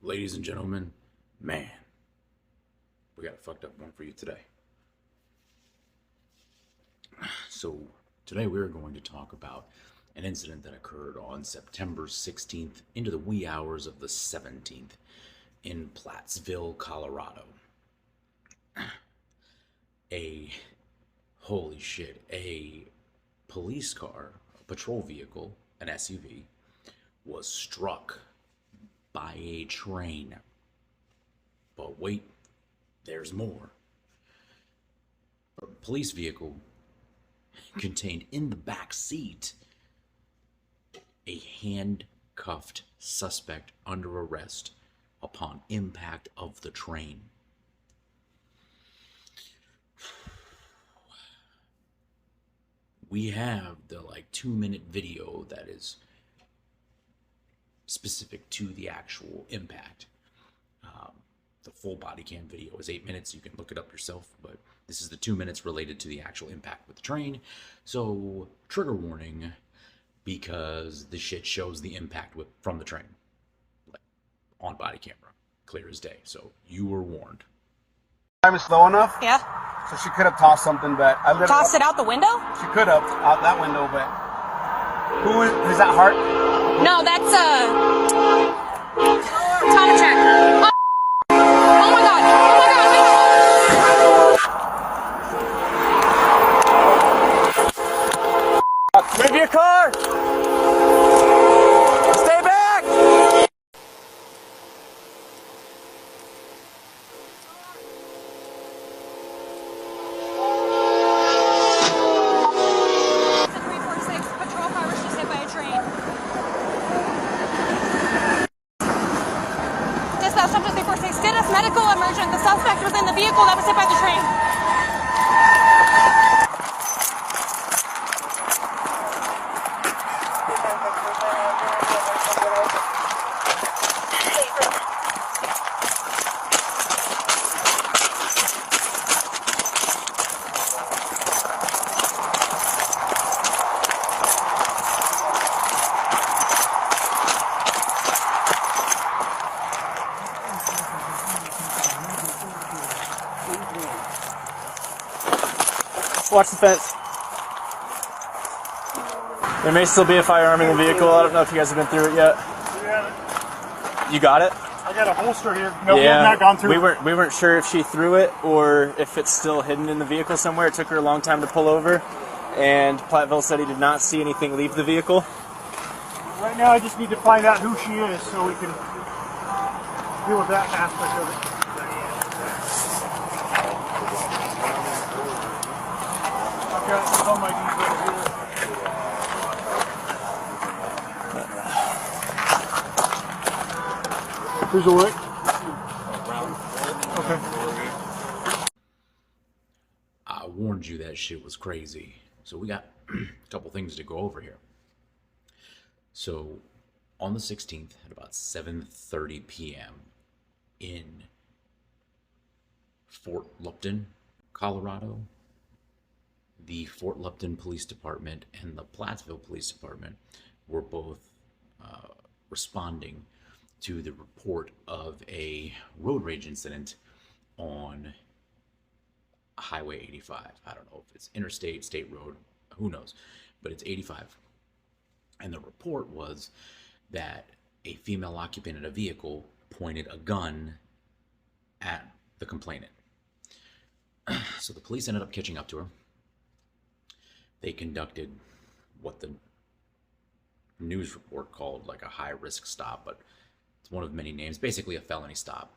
Ladies and gentlemen, man, we got a fucked up one for you today. So, today we're going to talk about an incident that occurred on September 16th into the wee hours of the 17th in Plattsville, Colorado. A, holy shit, a police car, a patrol vehicle, an SUV, was struck by a train. But wait, there's more. A police vehicle contained in the back seat a handcuffed suspect under arrest upon impact of the train. We have the 2-minute video that is specific to the actual impact. The full body cam video is 8 minutes. You can look it up yourself, but this is the 2 minutes related to the actual impact with the train. So, trigger warning, because the shit shows the impact from the train, on body camera, clear as day. So you were warned. Time is slow enough. Yeah. So she could have tossed something, but I literally Tossed it out the window? She could have out that window, but who is that? Hart? No, that's Tom check. Oh my god! Oh my god! Move your car! Stay back! It's a 346 patrol car was just hit by a train. Dispatch up to 346. Did a medical emergent. The suspect was in the vehicle that was hit by the train. Watch the fence. There may still be a firearm in the vehicle. I don't know if you guys have been through it yet. You got it? I got a holster here. No, Yeah. we have not gone through. We weren't sure if she threw it or if it's still hidden in the vehicle somewhere. It took her a long time to pull over, and Plattsville said he did not see anything leave the vehicle. Right now, I just need to find out who she is so we can deal with that aspect of it. I've got some IDs right here. Who's awake? Okay. I warned you that shit was crazy. So we got a couple things to go over here. So on the 16th at about 7:30 p.m. in Fort Lupton, Colorado, the Fort Lupton Police Department and the Plattsville Police Department were both responding to the report of a road rage incident on Highway 85. I don't know if it's interstate, state road, who knows, but it's 85. And the report was that a female occupant in a vehicle pointed a gun at the complainant. So the police ended up catching up to her. They conducted what the news report called a high-risk stop, but it's one of many names, basically a felony stop.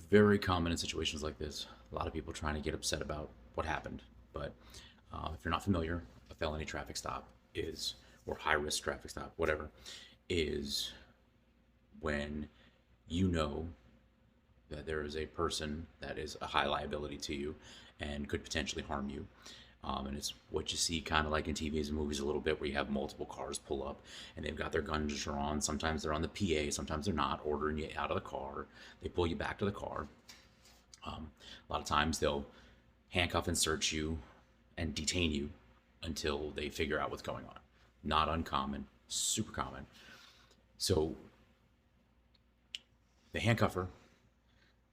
Very common in situations like this. A lot of people trying to get upset about what happened, but if you're not familiar, a felony traffic stop is, or high-risk traffic stop, whatever, is when you know that there is a person that is a high liability to you and could potentially harm you. And it's what you see kind of like in TVs and movies a little bit, where you have multiple cars pull up and they've got their guns drawn. Sometimes they're on the PA, sometimes they're not, ordering you out of the car. They pull you back to the car. A lot of times they'll handcuff and search you and detain you until they figure out what's going on. Not uncommon, super common. So They handcuff her.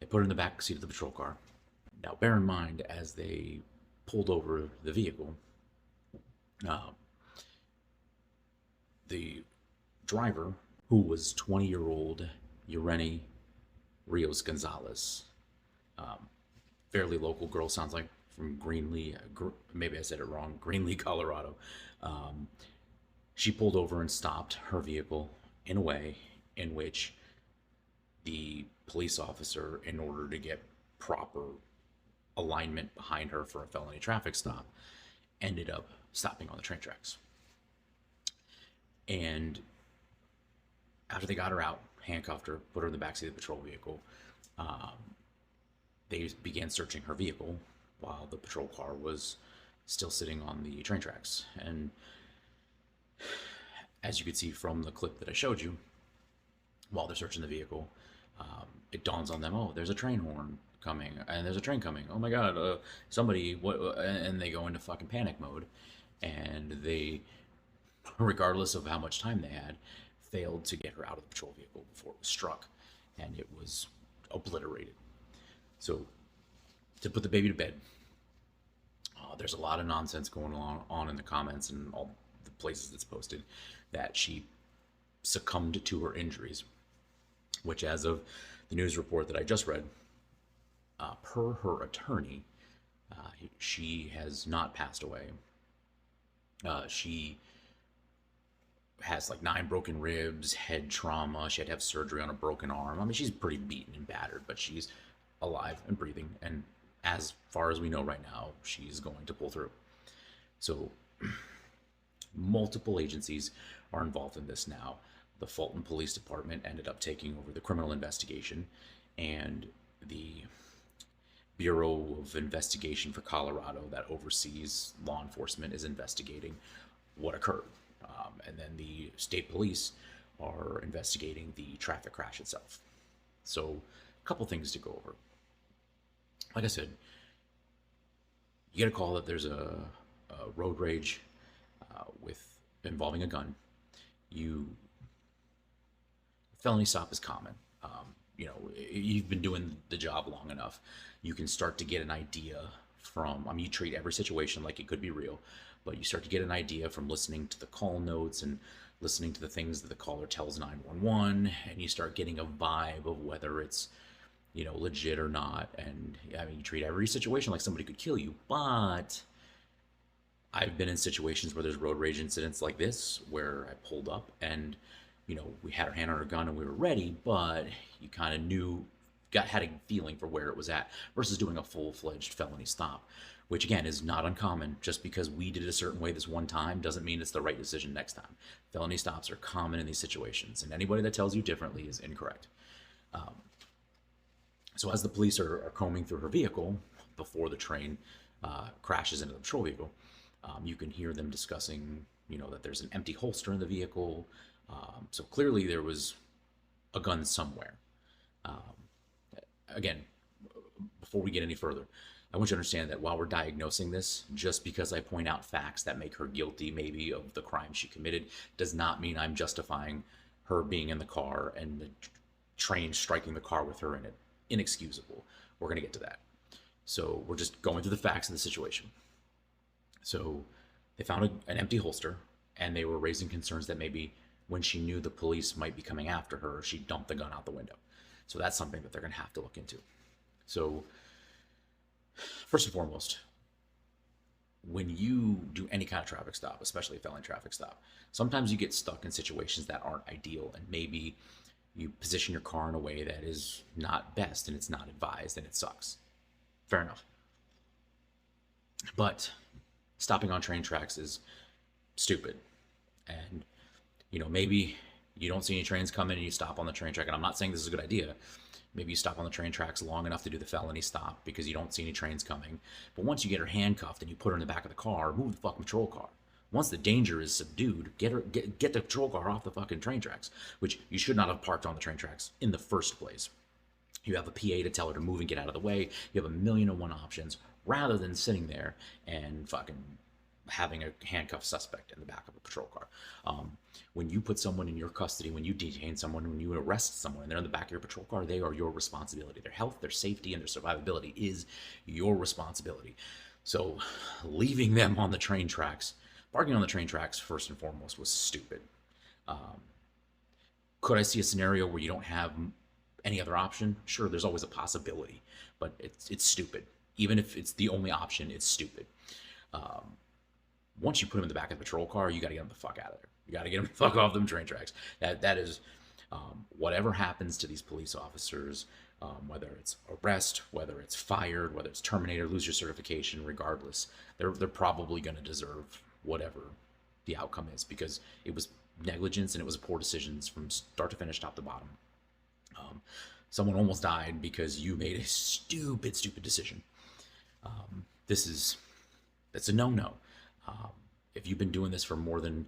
They put her in the back seat of the patrol car. Now, bear in mind, as they pulled over the vehicle, the driver, who was 20-year-old Ureni Rios Gonzalez, fairly local girl, sounds like from Greenlee, maybe I said it wrong, Greenlee, Colorado. She pulled over and stopped her vehicle in a way in which the police officer, in order to get proper alignment behind her for a felony traffic stop, ended up stopping on the train tracks. And after they got her out, handcuffed her, put her in the backseat of the patrol vehicle, they began searching her vehicle while the patrol car was still sitting on the train tracks. And as you could see from the clip that I showed you, while they're searching the vehicle, it dawns on them, oh, there's a train horn coming, and there's a train coming. Oh my God, somebody, what? And they go into fucking panic mode, and they, regardless of how much time they had, failed to get her out of the patrol vehicle before it was struck, and it was obliterated. So, to put the baby to bed, there's a lot of nonsense going on in the comments and all the places it's posted that she succumbed to her injuries, which, as of the news report that I just read, per her attorney, she has not passed away. She has like 9 broken ribs, head trauma. She had to have surgery on a broken arm. I mean, she's pretty beaten and battered, but she's alive and breathing. And as far as we know right now, she's going to pull through. So multiple agencies are involved in this now. The Fulton Police Department ended up taking over the criminal investigation, and the Bureau of Investigation for Colorado, that oversees law enforcement, is investigating what occurred. And then the state police are investigating the traffic crash itself. So, a couple things to go over. Like I said, you get a call that there's a road rage involving a gun. Felony stop is common. You've been doing the job long enough. You can start to get an idea from, you treat every situation like it could be real, but you start to get an idea from listening to the call notes and listening to the things that the caller tells 911, and you start getting a vibe of whether it's, legit or not. And you treat every situation like somebody could kill you, but I've been in situations where there's road rage incidents like this, where I pulled up and, we had our hand on our gun and we were ready, but you kind of had a feeling for where it was at, versus doing a full-fledged felony stop, which again is not uncommon. Just because we did it a certain way this one time doesn't mean it's the right decision next time. Felony stops are common in these situations, and anybody that tells you differently is incorrect. So as the police are combing through her vehicle before the train crashes into the patrol vehicle, you can hear them discussing, that there's an empty holster in the vehicle. So clearly there was a gun somewhere. Again, before we get any further, I want you to understand that while we're diagnosing this, just because I point out facts that make her guilty maybe of the crime she committed, does not mean I'm justifying her being in the car and the train striking the car with her in it. Inexcusable. We're going to get to that. So we're just going through the facts of the situation. So they found an empty holster, and they were raising concerns that maybe when she knew the police might be coming after her, she dumped the gun out the window. So that's something that they're going to have to look into. So first and foremost, when you do any kind of traffic stop, especially a felony traffic stop, sometimes you get stuck in situations that aren't ideal, and maybe you position your car in a way that is not best, and it's not advised, and it sucks. Fair enough. But stopping on train tracks is stupid. And, maybe you don't see any trains coming and you stop on the train track. And I'm not saying this is a good idea. Maybe you stop on the train tracks long enough to do the felony stop because you don't see any trains coming. But once you get her handcuffed and you put her in the back of the car, move the fucking patrol car. Once the danger is subdued, get the patrol car off the fucking train tracks, which you should not have parked on the train tracks in the first place. You have a PA to tell her to move and get out of the way. You have 1,000,001 options, rather than sitting there and fucking having a handcuffed suspect in the back of a patrol car. When you put someone in your custody, when you detain someone, when you arrest someone, and they're in the back of your patrol car, they are your responsibility. Their health, their safety, and their survivability is your responsibility. So leaving them on the train tracks, parking on the train tracks, first and foremost, was stupid. Could I see a scenario where you don't have any other option? Sure, there's always a possibility, but it's stupid. Even if it's the only option, it's stupid. Once you put them in the back of the patrol car, you got to get them the fuck out of there. You got to get them the fuck off them train tracks. That is whatever happens to these police officers, whether it's arrest, whether it's fired, whether it's terminated, lose your certification, regardless, they're probably going to deserve whatever the outcome is, because it was negligence and it was poor decisions from start to finish, top to bottom. Someone almost died because you made a stupid decision. That's a no-no. If you've been doing this for more than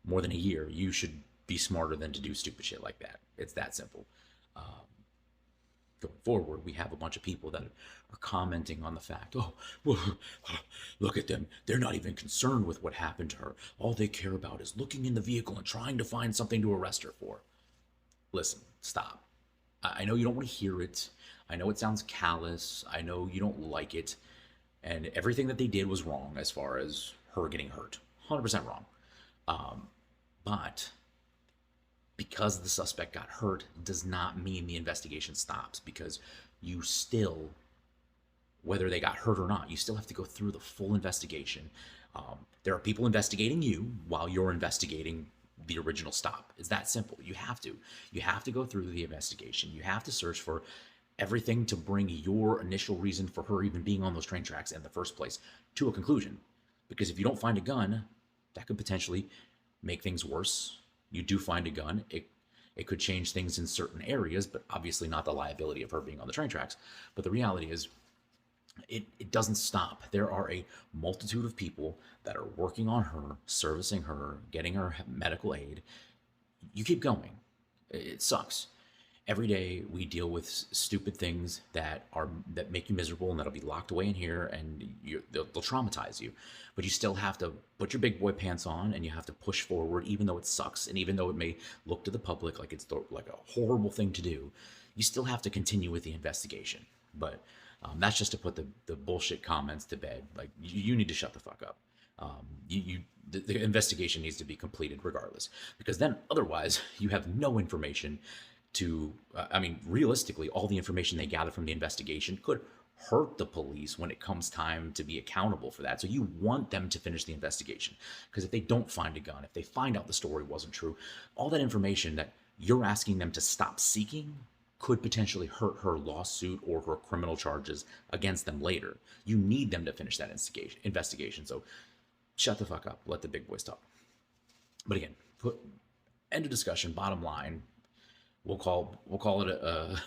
a year, you should be smarter than to do stupid shit like that. It's that simple. Going forward, we have a bunch of people that are commenting on the fact, oh, well, look at them. They're not even concerned with what happened to her. All they care about is looking in the vehicle and trying to find something to arrest her for. Listen, stop. I know you don't want to hear it. I know it sounds callous. I know you don't like it. And everything that they did was wrong as far as her getting hurt. 100% wrong. But because the suspect got hurt does not mean the investigation stops, because you still, whether they got hurt or not, you still have to go through the full investigation. There are people investigating you while you're investigating the original stop. It's that simple. You have to go through the investigation. You have to search for everything to bring your initial reason for her even being on those train tracks in the first place to a conclusion. Because if you don't find a gun, that could potentially make things worse. You do find a gun, it could change things in certain areas, but obviously not the liability of her being on the train tracks. But the reality is, it doesn't stop. There are a multitude of people that are working on her, servicing her, getting her medical aid. You keep going. It sucks. Every day we deal with stupid things that make you miserable, and that'll be locked away in here, and they'll traumatize you. But you still have to put your big boy pants on, and you have to push forward, even though it sucks, and even though it may look to the public like it's like a horrible thing to do. You still have to continue with the investigation. But that's just to put the bullshit comments to bed. Like, you need to shut the fuck up. The investigation needs to be completed regardless, because then otherwise you have no information to, realistically, all the information they gather from the investigation could hurt the police when it comes time to be accountable for that. So you want them to finish the investigation, because if they don't find a gun, if they find out the story wasn't true, all that information that you're asking them to stop seeking could potentially hurt her lawsuit or her criminal charges against them later. You need them to finish that investigation. So shut the fuck up. Let the big boys talk. But again, end of discussion. Bottom line, we'll call it a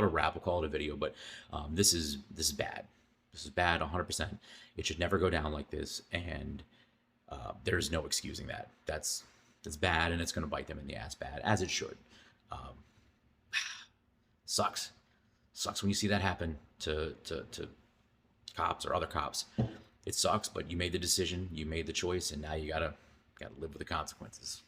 wrap. We'll call it a video. But this is bad. This is bad, 100%. It should never go down like this, and there's no excusing that. That's bad, and it's going to bite them in the ass bad, as it should. Sucks when you see that happen to cops or other cops. It sucks, but you made the decision, you made the choice, and now you gotta live with the consequences.